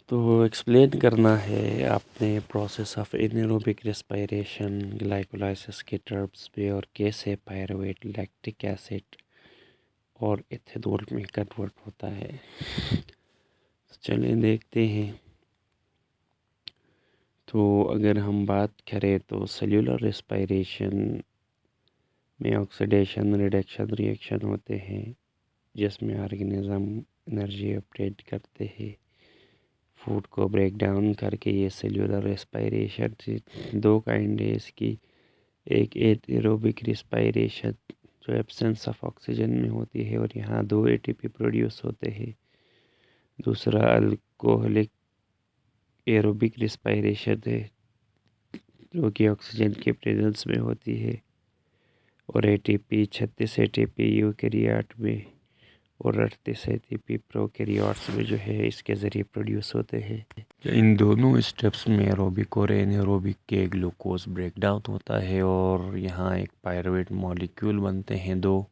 तो एक्सप्लेन करना है आपने process of anaerobic respiration glycolysis के टर्म्स में और कैसे पायरुवेट लैक्टिक एसिड और इथेनॉल में कन्वर्ट होता है। तो चलिए देखते हैं। तो अगर हम बात करें तो सेल्यूलर रेस्पिरेशन में ऑक्सीडेशन रिडक्शन रिएक्शन होते हैं जिसमें ऑर्गेनिज्म एनर्जी अपडेट करते हैं फूड को ब्रेक डाउन करके। ये सेल्यूलर रेस्पिरेशन दो काइंड है इसकी। एक एरोबिक रेस्पिरेशन जो एब्सेंस ऑफ ऑक्सीजन में होती है और यहाँ 2 एटीपी प्रोड्यूस होते हैं। दूसरा अल्कोहलिक एरोबिक रेस्पिरेशन है जो कि ऑक्सीजन के प्रेजेंस में होती है और एटीपी 36 एटीपी यूकेरियोट में और 38 एटीपी प्रोकैरियोट्स में जो है इसके ज़रिए प्रोड्यूस होते हैं। इन दोनों स्टेप्स में एरोबिक और एनारोबिक के ग्लूकोज ब्रेक डाउन होता है और यहाँ एक पायरुवेट मॉलिक्यूल बनते हैं दो,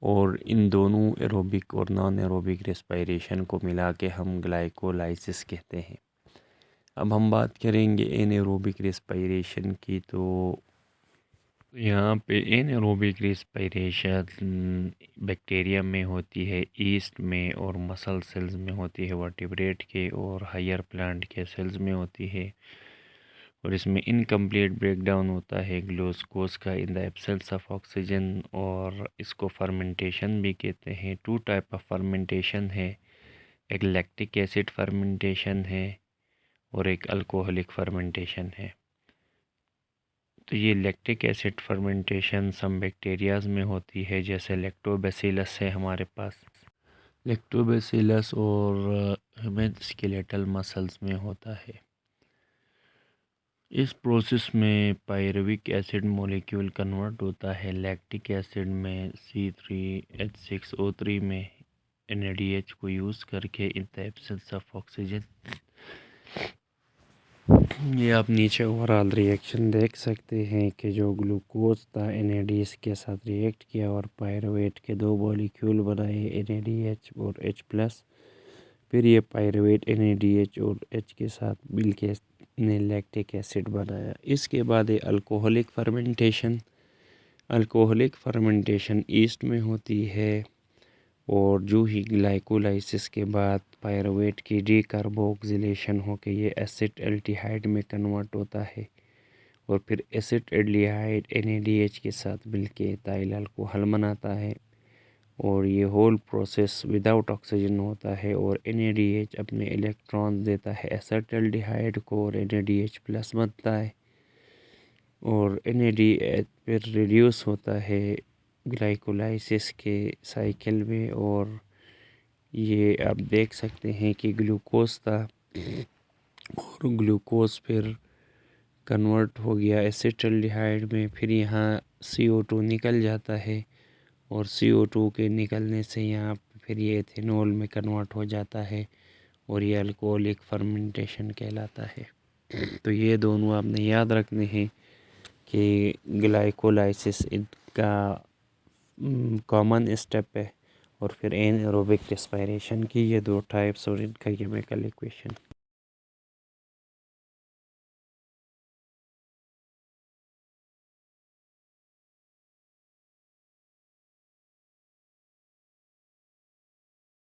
और इन दोनों एरोबिक और नॉन एरोबिक रेस्पिरेशन को मिला के हम ग्लाइकोलाइसिस कहते हैं। अब हम बात करेंगे एनारोबिक रेस्पिरेशन की। तो यहाँ पे एनारोबिक रेस्पिरेशन बैक्टीरिया में होती है, ईस्ट में और मसल सेल्स में होती है वर्टिब्रेट के, और हायर प्लांट के सेल्स में होती है। और इसमें इनकम्प्लीट ब्रेकडाउन होता है ग्लूकोज का in the absence of oxygen, और इसको फर्मेंटेशन भी कहते हैं। 2 टाइप ऑफ फर्मेंटेशन है, एक लैक्टिक एसिड फर्मेंटेशन है और एक अल्कोहलिक फर्मेंटेशन है। तो ये लैक्टिक एसिड फर्मेंटेशन सम बैक्टीरियाज में होती है जैसे लैक्टोबैसिलस है हमारे पास, लैक्टोबैसिलस और ह्यूमन स्केलेटल मसल्स में होता है। इस प्रोसेस में पायरुविक एसिड मॉलिक्यूल कन्वर्ट होता है लैक्टिक एसिड में C3H6O3 में NADH को यूज़ करके in the absence of oxygen. ये आप नीचे ओवरऑल रिएक्शन देख सकते हैं कि जो ग्लूकोज था NADH के साथ रिएक्ट किया और पायरुवेट के 2 मॉलिक्यूल बनाए NADH और H+। फिर ये पायरुवेट NADH और H के साथ मिलके ने लैक्टिक एसिड बनाया। इसके बाद ये अल्कोहलिक फर्मेंटेशन ईस्ट में होती है, और जो ही ग्लाइकोलाइसिस के बाद पायरुवेट की डीकार्बोक्सिलेशन होकर ये एसिड एल्डिहाइड में कन्वर्ट होता है और फिर एसिड एल्डिहाइड NADH के साथ मिलके इथाइल अल्कोहल बनाता है, और ये होल प्रोसेस विदाउट ऑक्सीजन होता है। और NADH अपने इलेक्ट्रॉन देता है एसिटाल्डिहाइड को और NADH+ बनता है, और NADH फिर रिड्यूस होता है ग्लाइकोलाइसिस के साइकिल में। और ये आप देख सकते हैं कि ग्लूकोज था और ग्लूकोज फिर कन्वर्ट हो गया एसिटाल्डिहाइड में। फिर यहाँ CO2 निकल जाता है और CO2 के निकलने से यहाँ फिर ये एथेनॉल में कन्वर्ट हो जाता है और ये अल्कोहलिक फर्मेंटेशन कहलाता है। तो ये दोनों आपने याद रखने हैं कि ग्लाइकोलाइसिस इनका कॉमन स्टेप है, और फिर एनारोबिक रेस्पिरेशन की ये 2 टाइप्स और इनका केमिकल इक्वेशन।